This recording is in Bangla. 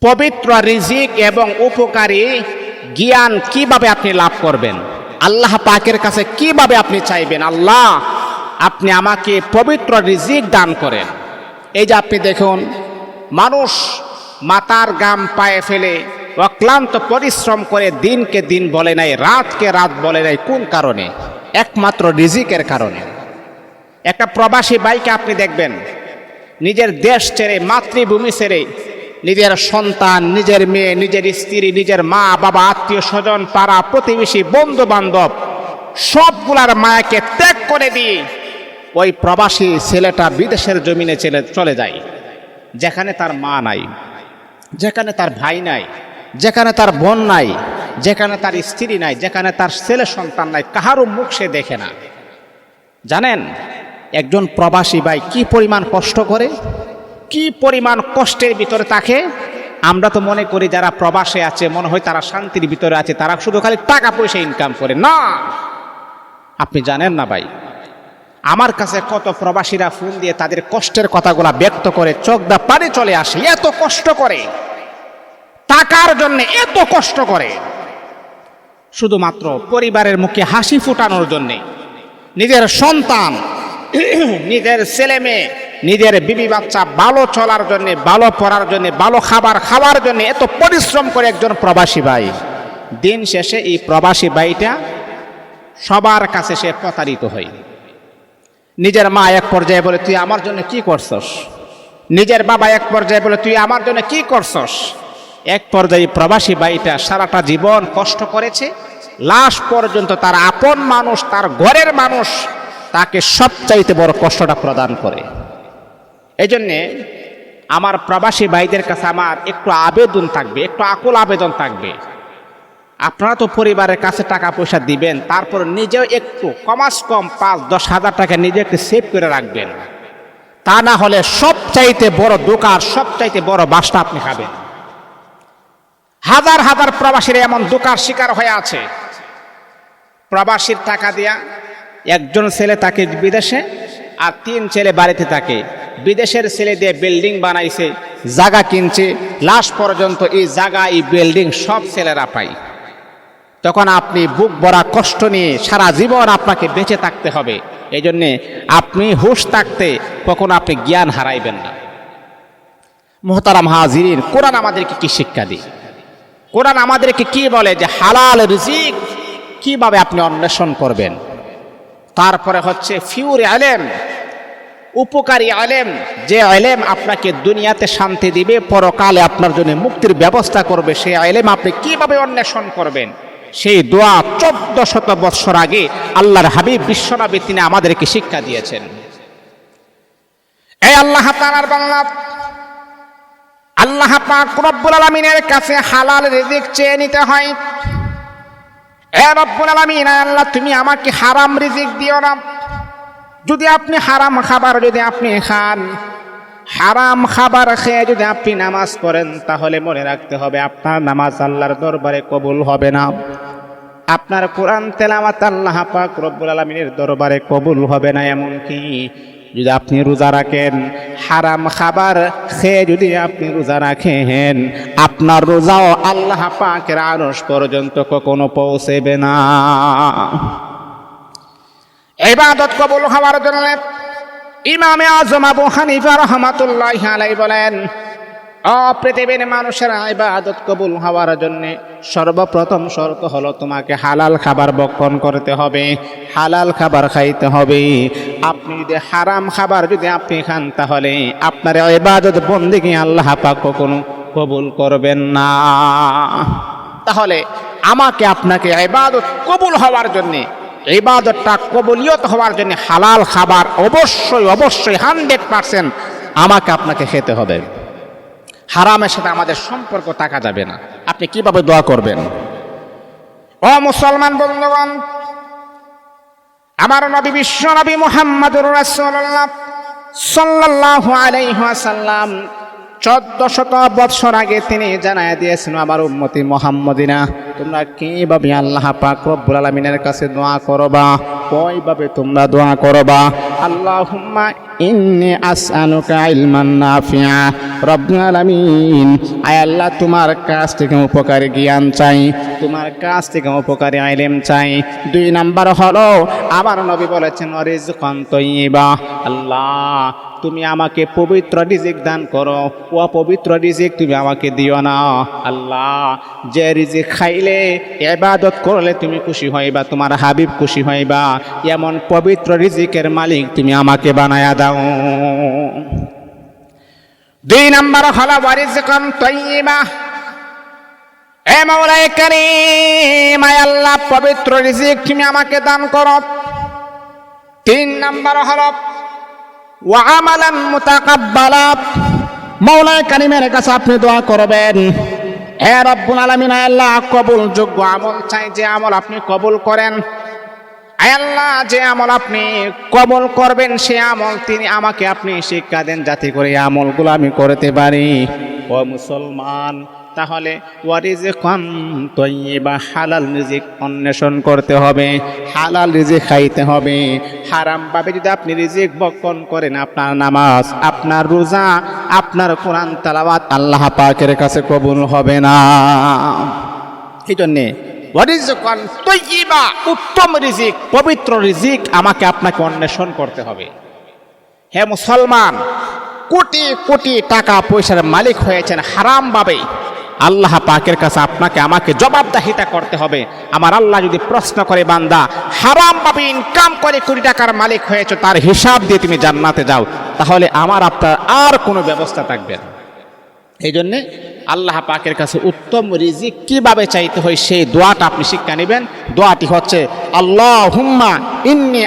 পবিত্র রিজিক এবং উপকারী জ্ঞান কিভাবে আপনি লাভ করবেন, আল্লাহ পাকের কাছে কিভাবে আপনি চাইবেন, আল্লাহ আপনি আমাকে পবিত্র রিজিক দান করেন। এই যে আপনি দেখুন, মানুষ মাথার ঘাম পায়ে ফেলে অক্লান্ত পরিশ্রম করে দিনকে দিন বলে নাই, রাতকে রাত বলে নাই। কোন কারণে? একমাত্র রিজিকের কারণে। একটা প্রবাসী ভাইকে আপনি দেখবেন, নিজের দেশ ছেড়ে, মাতৃভূমি ছেড়ে, নিজের সন্তান, নিজের মেয়ে, নিজের স্ত্রী, নিজের মা বাবা, আত্মীয় স্বজন, পাড়া প্রতিবেশী, বন্ধু বান্ধব সবগুলার মায়াকে ত্যাগ করে দিয়ে ওই প্রবাসী ছেলেটা বিদেশের জমিনে চলে যায়, যেখানে তার মা নাই, যেখানে তার ভাই নাই, যেখানে তার বোন নাই, যেখানে তার স্ত্রী নাই, যেখানে তার ছেলে সন্তান নাই, কাহারও মুখ সে দেখে না। জানেন একজন প্রবাসী ভাই কি পরিমাণ কষ্ট করে, কি পরিমাণ কষ্টের ভিতরে থাকে। আমরা তো মনে করি যারা প্রবাসে আছে মনে হয় তারা শান্তির ভিতরে আছে, তারা শুধু খালি টাকা পয়সা ইনকাম করে। না, আপনি জানেন না ভাই, আমার কাছে কত প্রবাসীরা ফোন দিয়ে তাদের কষ্টের কথাগুলা ব্যক্ত করে, চোখ দা পানি চলে আসে। এত কষ্ট করে টাকার জন্য, এত কষ্ট করে শুধুমাত্র পরিবারের মুখে হাসি ফোটানোর জন্যে, নিজের সন্তান, নিজের ছেলে মেয়ে, নিজের বিবি বাচ্চা ভালো চলার জন্য, ভালো পড়ার জন্য, ভালো খাবার খাওয়ার জন্য এত পরিশ্রম করে একজন প্রবাসী ভাই। দিন শেষে এই প্রবাসী ভাইটা সবার কাছে সে প্রতারিত হয়। নিজের মা এক পর্যায়ে বলে, তুই আমার জন্য কি করছস? নিজের বাবা এক পর্যায়ে বলে, তুই আমার জন্য কি করছস? এক পর্যায়ে প্রবাসী ভাইটা সারাটা জীবন কষ্ট করেছে, লাশ পর্যন্ত তার আপন মানুষ, তার ঘরের মানুষ তাকে সবচাইতে বড় কষ্টটা প্রদান করে। এই জন্যে আমার প্রবাসী ভাইদের কাছে আমার একটু আবেদন থাকবে, একটু আকুল আবেদন থাকবে। আপনারা তো পরিবারের কাছে টাকা পয়সা দিবেন, তারপর নিজেও একটু কমাস কম 5-10 হাজার টাকা নিজে একটু সেভ করে রাখবেন। তা না হলে সবচাইতে বড় দোকান, সবচাইতে বড় বাসটা আপনি খাবেন। হাজার হাজার প্রবাসীরা এমন দোকার শিকার হয়ে আছে। প্রবাসীর টাকা দিয়া একজন ছেলে থাকে বিদেশে, আর 3 ছেলে বাড়িতে থাকে। বিদেশের ছেলে দিয়ে বিল্ডিং বানাইছে, জায়গা কিনছে, লাশ পর্যন্ত এই জায়গা, এই বিল্ডিং সব ছেলেরা পায়। তখন আপনি বুক ভরা কষ্ট নিয়ে সারা জীবন আপনাকে বেঁচে থাকতে হবে। এই জন্যে আপনি হুঁশ থাকতে কখনো আপনি জ্ঞান হারাইবেন না। মুহতারাম হাজিরিন, কোরআন আমাদেরকে কি শিক্ষা দেয়? কোরআন আমাদেরকে কি বলে যে হালাল রিজিক কিভাবে আপনি অন্বেষণ করবেন। তারপরে হচ্ছে ফিউর আলেম, উপকারী আলেম, যে আলেম আপনাকে দুনিয়াতে শান্তি দিবে, পরকালে আপনার জন্য মুক্তির ব্যবস্থা করবে, সেই আলেম আপনি কিভাবে অন্বেষণ করবেন। সেই দোয়া 1400 বৎসর আগে আল্লাহর হাবিব বিশ্বনবী তিনি আমাদেরকে শিক্ষা দিয়েছেন। এই আল্লাহ তাআলার বান্দা, আল্লাহ পাক রব্বুল আলামিনের কাছে হালাল রিজিক চেয়ে নিতে হয়। এ রব্বুল আলামিন, আল্লাহ তুমি আমাকে হারাম রিজিক দিও না। যদি আপনি হারাম খাবার যদি আপনি খান, হারাম খাবার খেয়ে যদি আপনি নামাজ পড়েন, তাহলে মনে রাখতে হবে আপনার নামাজ আল্লাহর দরবারে কবুল হবে না। আপনার কোরআন তেলাওয়াত আল্লাহ পাক রব্বুল আলামিনের দরবারে কবুল হবে না। এমনকি যদি আপনি রোজা রাখেন, হারাম খাবার খেয়ে যদি আপনি রোজা রাখেন, আপনার রোজাও আল্লাহ পাকের আরশ পর্যন্ত কখনো পৌঁছবে না। ইবাদত কবুল হওয়ার জন্য ইমামে আজম আবু হানিফা রাহমাতুল্লাহি আলাইহি বলেন, ও পৃথিবীর মানুষেরা, ইবাদত কবুল হওয়ার জন্য সর্বপ্রথম শর্ত হলো তোমাকে হালাল খাবার ভক্ষণ করতে হবে, হালাল খাবার খাইতে হবে। আপনি যদি হারাম খাবার যদি আপনি খান, তাহলে আপনার ইবাদত বন্দেগী আল্লাহ পাক কখনো কবুল করবেন না। তাহলে আমাকে আপনাকে ইবাদত কবুল হওয়ার জন্য, ইবাদতটা কবুলিয়ত হওয়ার জন্য হালাল খাবার অবশ্যই অবশ্যই 100% আমাকে আপনাকে খেতে হবে। হারামের সাথে আমাদের সম্পর্ক থাকা যাবে না। আপনি কিভাবে দোয়া করবেন? ও মুসলমান বন্ধুগণ, আমার নবী বিশ্ব নবী মুহাম্মদুর রাসূলুল্লাহ সাল্লাল্লাহু আলাইহি ওয়াসাল্লাম 1400 বৎসর আগে তিনি জানায়া দিয়েছেন, আমার উম্মতি মুহাম্মদিনা, তোমরা কিভাবে আল্লাহ পাক রব্বুল আলামিনের কাছে দোয়া করবা, কয়ভাবে তোমরা দোয়া করবা। আল্লাহুম্মা ইন্নী আসআলুকা ইলমান নাফিআ। রব্বুল আলামিন, আয় আল্লাহ, তোমার কাছ থেকে উপকারী জ্ঞান চাই, তোমার কাছ থেকে উপকারী ইলম চাই। 2 নাম্বার হলো আমার নবী বলেছেন রিজকান তাইয়্যিবা। আল্লাহ, তুমি আমাকে পবিত্র রিজিক দান করো, অপবিত্র রিজিক তুমি আমাকে দিও না। আল্লাহ, যে রিজিক খাইলে ইবাদত করলে তুমি খুশি হইবা, তোমার হাবিব খুশি হইবা, এমন পবিত্র রিজিকের মালিক তুমি আমাকে বানায়া দাও। 2 নাম্বার হলো রিজকান তাইয়্যিবা। এ মাওলায়ে কারীম, আয় আল্লাহ, পবিত্র রিজিক তুমি আমাকে দান করো। 3 নাম্বার হলো ওয়া আমালান মুতাকাব্বালা। মাওলানা কারীমের কাছে আপনি দোয়া করবেন, হে রব্বুল আলামিন, আয় আল্লাহ, কবুলযোগ্য আমল চাই, যে আমল আপনি কবুল করেন। আয় আল্লাহ, যে আমল আপনি কবুল করবেন সে আমল তিনি আমাকে আপনি শিক্ষা দেন, যাতে করে এই আমলগুলো আমি করতে পারি। ও মুসলমান, তাহলে ওয়ারিজকান তাইয়্যিবা, হালাল রিজিক অন্বেষণ করতে হবে, হালাল রিজিক খাইতে হবে। হারাম ভাবে যদি আপনি রিজিক ভক্ষণ করেন, আপনার নামাজ, আপনার রোজা, আপনার কোরআন তেলাওয়াত আল্লাহ পাকের কাছে কবুল হবে না। এই জন্যে ওয়ারিজকান তাইয়্যিবা, উত্তম রিজিক, পবিত্র রিজিক আমাকে আপনাকে অন্বেষণ করতে হবে। হে মুসলমান, কোটি কোটি টাকা পয়সার মালিক হয়েছেন হারাম ভাবে, আল্লাহ পাকের কাছে আপনাকে আমাকে জবাবদিহিতা করতে হবে। আমার আল্লাহ যদি প্রশ্ন করে, বান্দা হারাম ভাবে ইনকাম করে কোটি টাকার মালিক হয়েছে, তার হিসাব দিয়ে তুমি জান্নাতে যাও, তাহলে আমার আপনার আর কোনো ব্যবস্থা থাকবে না। এই জন্যে আল্লাহ পাকের কাছে উত্তম রিজিক কিভাবে চাইতে হয় সেই দোয়াটা আপনি শিক্ষা নেবেন। দোয়াটি হচ্ছে আল্লাহুম্মা ইন্নী